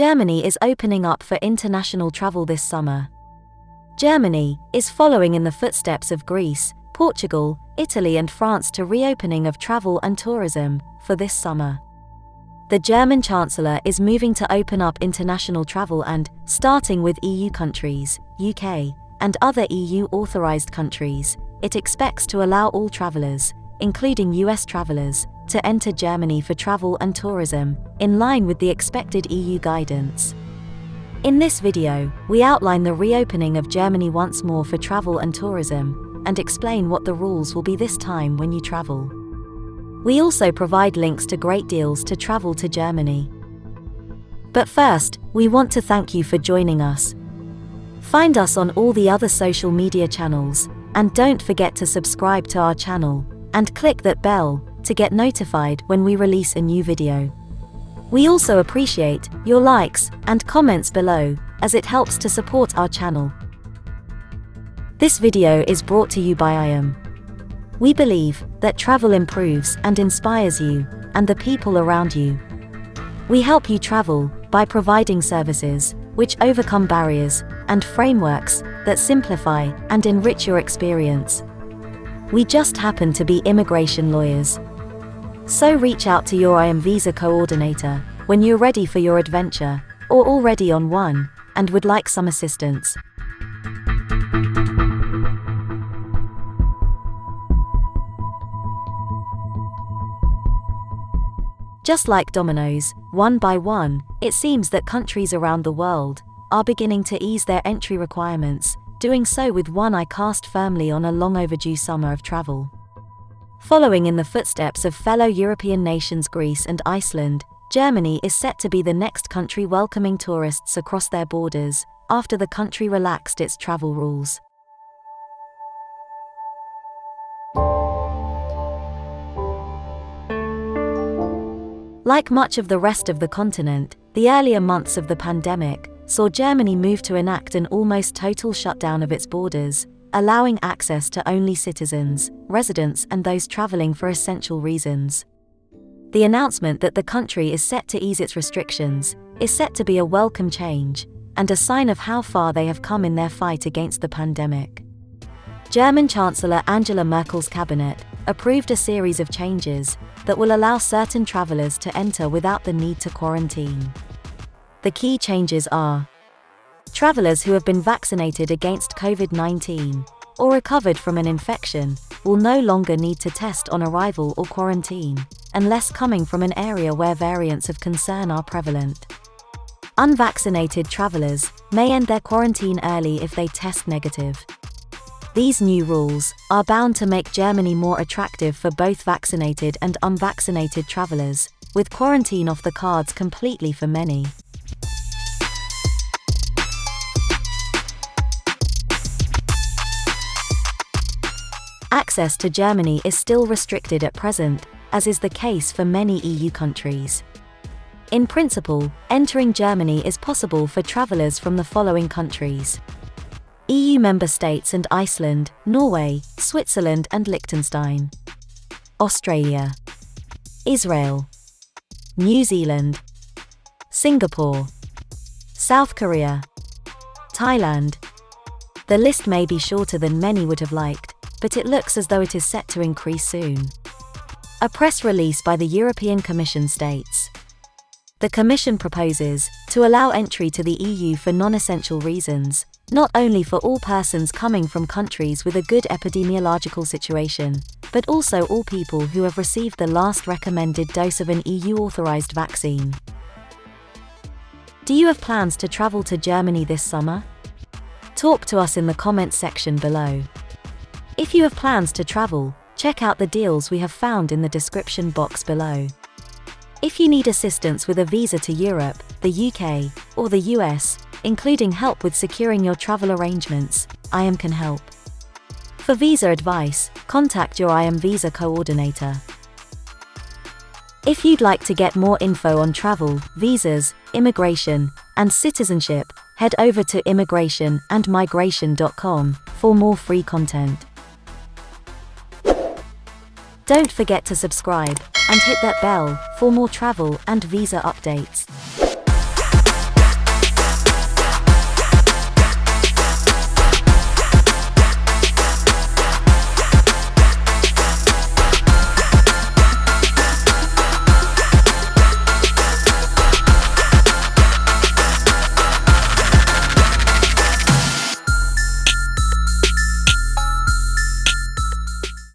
Germany is opening up for international travel this summer. Germany is following in the footsteps of Greece, Portugal, Italy and France to reopening of travel and tourism for this summer. The German Chancellor is moving to open up international travel and, starting with EU countries, UK, and other EU-authorized countries, it expects to allow all travelers, including US travelers, to enter Germany for travel and tourism, in line with the expected EU guidance. In this video, we outline the reopening of Germany once more for travel and tourism, and explain what the rules will be this time when you travel. We also provide links to great deals to travel to Germany. But first, we want to thank you for joining us. Find us on all the other social media channels, and don't forget to subscribe to our channel, and click that bell to get notified when we release a new video. We also appreciate your likes and comments below, as it helps to support our channel. This video is brought to you by IAM. We believe that travel improves and inspires you and the people around you. We help you travel by providing services which overcome barriers and frameworks that simplify and enrich your experience. We just happen to be immigration lawyers. So reach out to your IAM visa coordinator when you're ready for your adventure, or already on one, and would like some assistance. Just like dominoes, one by one, it seems that countries around the world are beginning to ease their entry requirements, doing so with one eye cast firmly on a long-overdue summer of travel. Following in the footsteps of fellow European nations Greece and Iceland, Germany is set to be the next country welcoming tourists across their borders, after the country relaxed its travel rules. Like much of the rest of the continent, the earlier months of the pandemic saw Germany move to enact an almost total shutdown of its borders, allowing access to only citizens, residents and those traveling for essential reasons. The announcement that the country is set to ease its restrictions is set to be a welcome change, and a sign of how far they have come in their fight against the pandemic. German Chancellor Angela Merkel's cabinet approved a series of changes that will allow certain travelers to enter without the need to quarantine. The key changes are: travelers who have been vaccinated against COVID-19 or recovered from an infection will no longer need to test on arrival or quarantine, unless coming from an area where variants of concern are prevalent. Unvaccinated travelers may end their quarantine early if they test negative. These new rules are bound to make Germany more attractive for both vaccinated and unvaccinated travelers, with quarantine off the cards completely for many. Access to Germany is still restricted at present, as is the case for many EU countries. In principle, entering Germany is possible for travelers from the following countries: EU member states and Iceland, Norway, Switzerland and Liechtenstein, Australia, Israel, New Zealand, Singapore, South Korea, Thailand. The list may be shorter than many would have liked, but it looks as though it is set to increase soon. A press release by the European Commission states: the Commission proposes to allow entry to the EU for non-essential reasons, not only for all persons coming from countries with a good epidemiological situation, but also all people who have received the last recommended dose of an EU-authorized vaccine. Do you have plans to travel to Germany this summer? Talk to us in the comments section below. If you have plans to travel, check out the deals we have found in the description box below. If you need assistance with a visa to Europe, the UK, or the US, including help with securing your travel arrangements, IAM can help. For visa advice, contact your IAM visa coordinator. If you'd like to get more info on travel, visas, immigration, and citizenship, head over to immigrationandmigration.com for more free content. Don't forget to subscribe and hit that bell for more travel and visa updates.